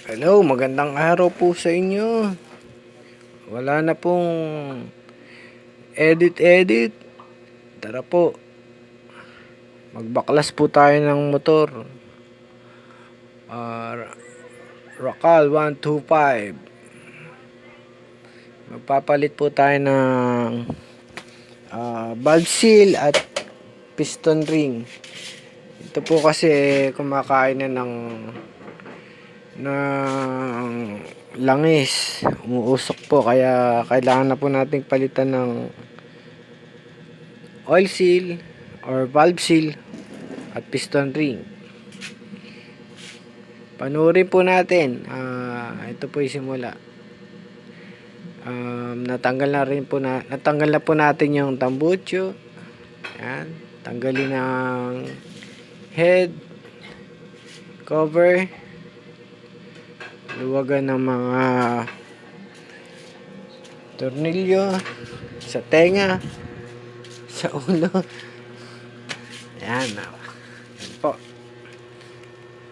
Hello, magandang araw po sa inyo. Wala na pong edit-edit. Tara po, magbaklas po tayo ng motor. Rakal 125. Magpapalit po tayo ng valve seal at piston ring. Ito po kasi kumakain na ng langis, umuusok po, kaya kailangan na po nating palitan ng oil seal or valve seal at piston ring. Panuorin po natin. Ito po yung simula. Natanggal na po natin yung tambucho. Yan, tanggalin ang head cover, luwagan ng mga tornilyo sa tenga, sa ulo. Ayan. Ayan po.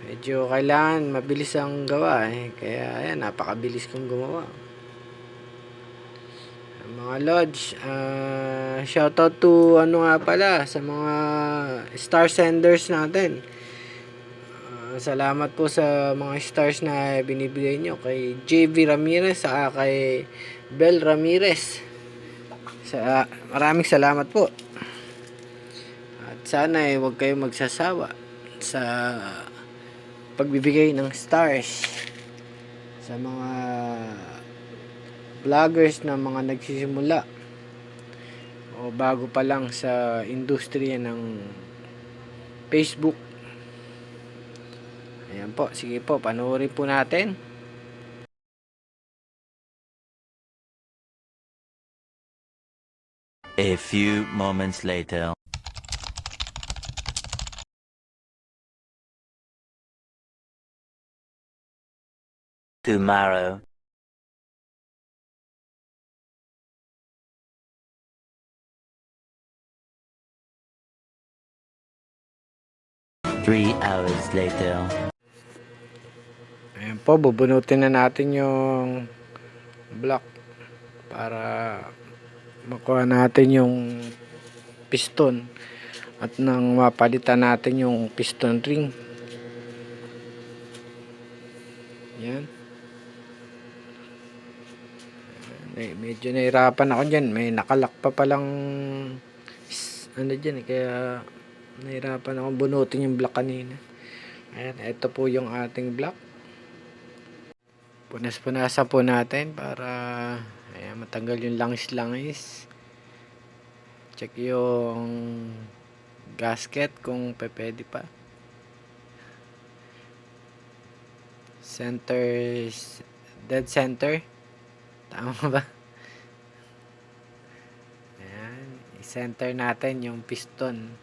Medyo kailangan mabilis ang gawa kaya ayan, napakabilis kong gumawa. Mga lodge, shoutout to nga pala sa mga star senders natin. Salamat po sa mga stars na binibigay nyo kay JV Ramirez at kay Bel Ramirez. Maraming salamat po. At sana huwag kayong magsasawa sa pagbibigay ng stars sa mga vloggers na mga nagsisimula o bago pa lang sa industriya ng Facebook. Ayan po, sige po, panoorin po natin. A few moments later. Tomorrow. Three hours later. Ayan po, bubunutin na natin yung block para makuha natin yung piston at nang mapalitan natin yung piston ring. Yan. Medyo nahirapan ako dyan, may nakalak pa palang dyan kaya nahirapan ako bunutin yung block kanina. Ayan, ito po yung ating block. Punas-punasan po natin para ayan, matanggal yung langis-langis. Check yung gasket kung pwede pa. Dead center. Tama ba? Ayan, i-center natin yung piston.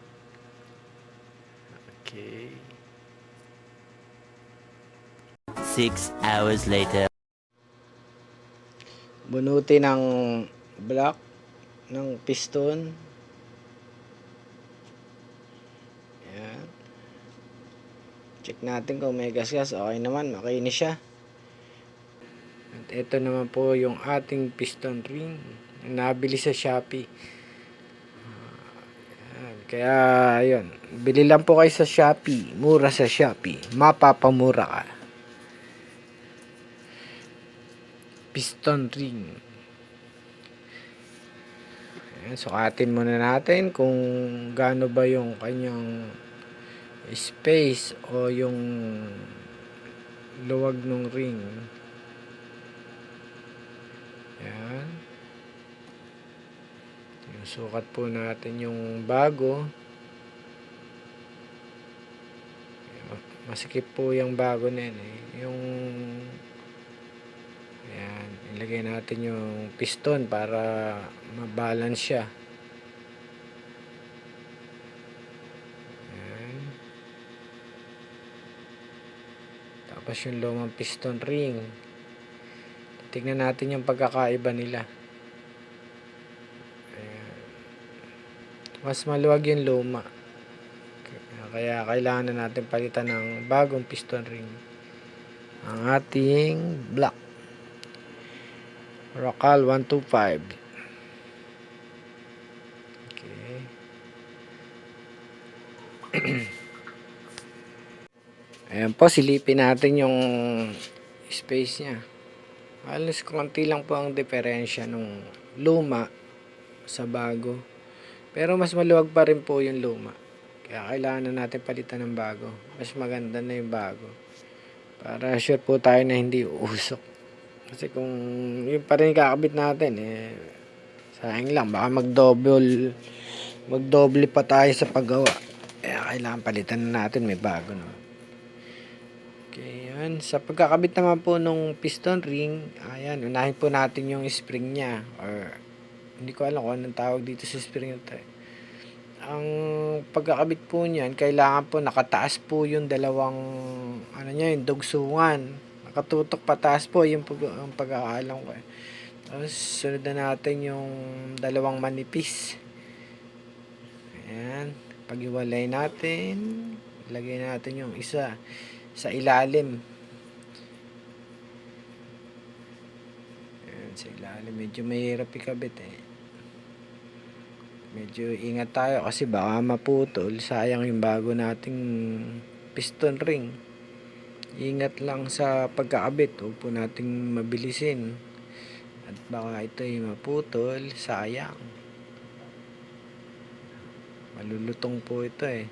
Okay. 6 hours later. Bunutin ng block ng piston. Ayan. Check natin kung may gasgas. Okay naman, makinis siya. At ito naman po yung ating piston ring. Nabili sa Shopee. Kaya ayun, bili lang po kayo sa Shopee. Mura sa Shopee. Mapapamura ka. Piston ring. Ayan, sukatin muna natin kung gaano ba yung kanyang space o yung luwag ng ring. Ayan. Yung sukat po natin yung bago. Masikip po yung bago na yun yung ayan, ilagay natin yung piston para mabalance siya. Ayan. Tapos yung lumang piston ring, tignan natin yung pagkakaiba nila. Ayan. Mas maluwag yung luma, kaya kailangan na natin palitan ng bagong piston ring. ang ating block. Rocal 125. Okay. Ayan po, silipin natin yung space niya. Halos konti lang po ang diferensya nung luma sa bago. Pero mas maluwag pa rin po yung luma. Kaya kailangan na natin palitan ng bago. Mas maganda na yung bago. Para sure po tayo na hindi uusok. Kasi kung yun pa rin kakabit natin, sayang lang. Baka magdoble pa tayo sa paggawa. Kaya kailangan palitan na natin, may bago na. Okay, yan. Sa pagkakabit naman po nung piston ring, ayan, unahin po natin yung spring niya. Or, hindi ko alam kung anong tawag dito sa spring ito. Ang pagkakabit po niyan, kailangan po nakataas po yung dalawang, ano niya, yung dugsungan. Nakatutok pataas po yung ang pagkakaalam ko. Tapos, sunod na natin yung dalawang manipis. Ayan. Pag-iwalay natin, ilagay natin yung isa sa ilalim. Ayan, sa ilalim. Medyo mahirap ikabit Medyo ingat tayo kasi baka maputol. Sayang yung bago nating piston ring. Ingat lang sa pagkakabit. Huwag po nating mabilisin. At baka ito yung maputol. Sayang. Malulutong po ito Ayan,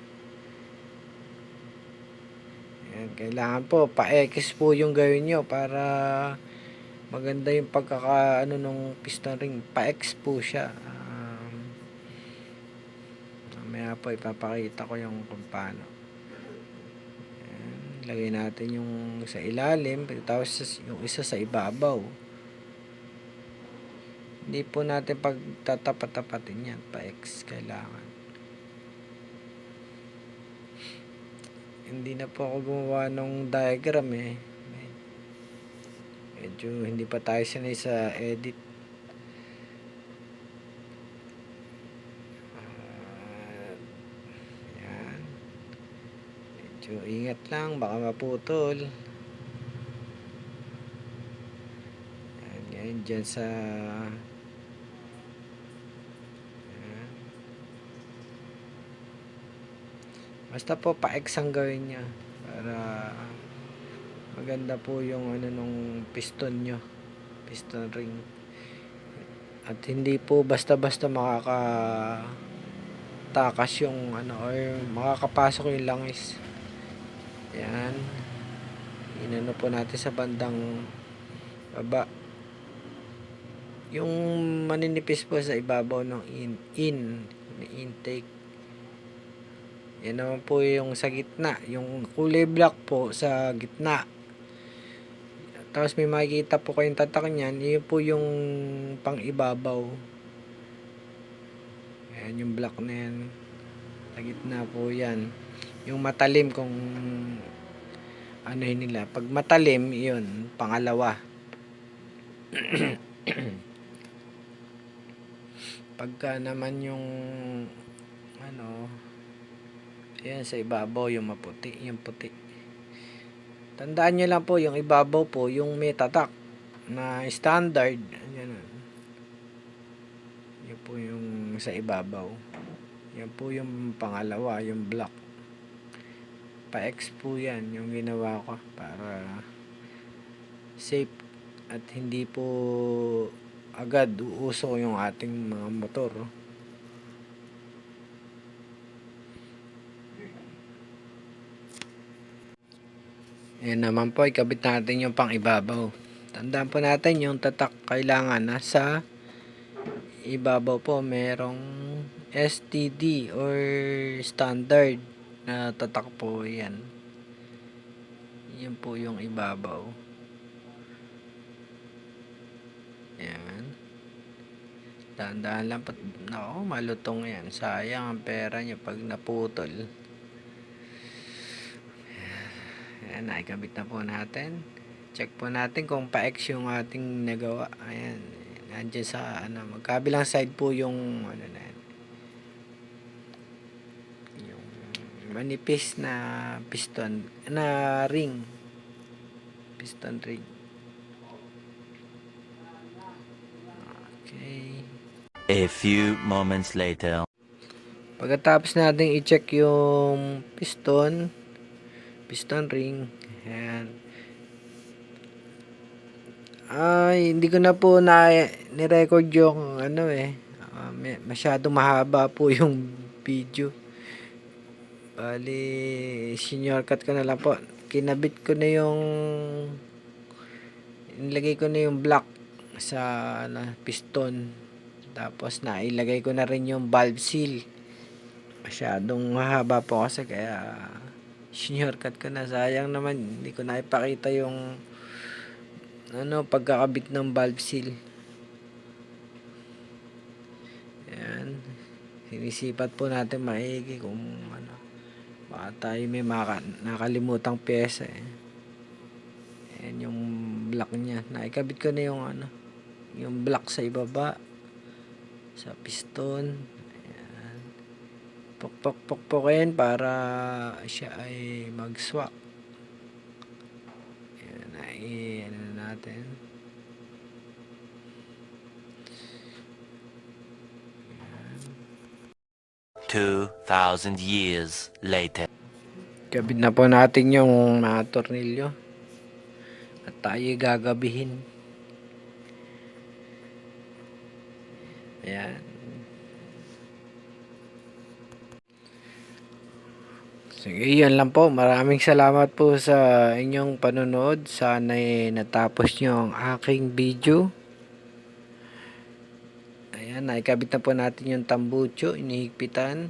kailangan po pa-X po yung gawin nyo para maganda yung pagkakaano nung piston ring. Pa-X po siya. Mamaya po ipapakita ko yung kung paano. Ayan, lagay natin yung sa ilalim, tapos yung isa sa ibabaw. Hindi po natin pagtatapat-tapatin yan. Pa-X kailangan. Hindi na po ako gumawa ng diagram Medyo hindi pa tayo sanay sa edit. Yan. Medyo ingat lang, baka maputol. Yan, ngayon dyan sa basta po pa-X ang gawin nyo para maganda po yung ano nung piston nyo, piston ring, at hindi po basta-basta makakatakas yung ano or makakapasok yung langis. Yan, inano po natin sa bandang baba yung maninipis po sa ibabaw ng intake. Yan naman po yung sa gitna. Yung kulay black po sa gitna. Tapos may makikita po kayong tatak niyan. Yun po yung pang ibabaw. Ayan yung black na yan. Sa gitna po yan. Yung matalim kung ano yun nila. Pag matalim, yun. Pangalawa. Pagka naman yung ano, yan sa ibabaw yung maputi, yung puti. Tandaan nyo lang po yung ibabaw po yung may tatak na standard. Yan po yung sa ibabaw. Yan po yung pangalawa, yung black. Pa-X po yan yung ginawa ko para safe at hindi po agad uusok yung ating mga motor. Yan naman po, ikabit natin yung pang ibabaw. Tandaan po natin yung tatak kailangan nasa ibabaw po. Merong STD or standard na tatak po yan. Yan po yung ibabaw. Yan. Tandaan lang po. Nako, malutong yan. Sayang ang pera nyo pag naputol. Ayan, naikabit na po natin. Check po natin kung pa-X yung ating nagawa. Ayan, nandiyan sa ano, magkabilang side po yung ano na yan, yung manipis na piston na ring, piston ring. Okay. A few moments later. Pagkatapos natin i-check yung piston ring, ayan. Ay, hindi ko na po ni-record yung masyado mahaba po yung video. Bali, seniorcut ko na lang po. Kinabit ko na nilagay ko na yung block sa piston. Tapos nailagay ko na rin yung valve seal. Masyadong mahaba po kasi kaya seniorcut ko na. Sayang naman, hindi ko na ipakita yung pagkakabit ng valve seal. Ayan. Sinisipat po natin maigi kung baka tayo may nakalimutang pyesa eh. Ayan yung block niya. Naikabit ko na yung block sa ibaba. Sa piston. Ayan. Pokpokin para siya ay mag-swap. Ayan. Natin. 2,000 years later. Kabit na po natin yung mga tornilyo. At tayo gagabihin. Ayan. Sige, yun lang po. Maraming salamat po sa inyong panonood. Sana natapos nyo ang aking video. Ayan, naikabit na po natin yung tambucho, inihigpitan.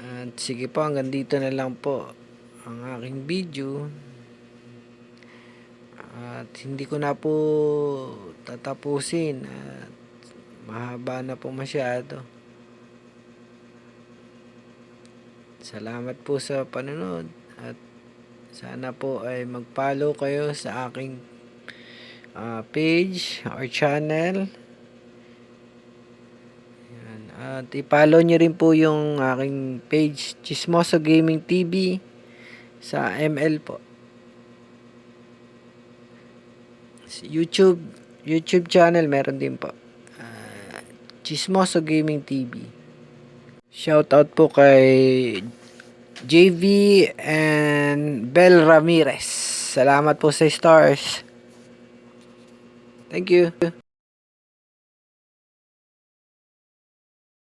At sige po, hanggang dito na lang po ang aking video. At hindi ko na po tatapusin. At mahaba na po masyado. Salamat po sa panonood. At sana po ay mag-follow kayo sa aking page or channel. At i-follow nyo rin po yung aking page, Chismoso Gaming TV, sa ML po. YouTube channel meron din po. Chismoso Gaming TV. Shoutout po kay JV and Bel Ramirez. Salamat po sa stars. Thank you.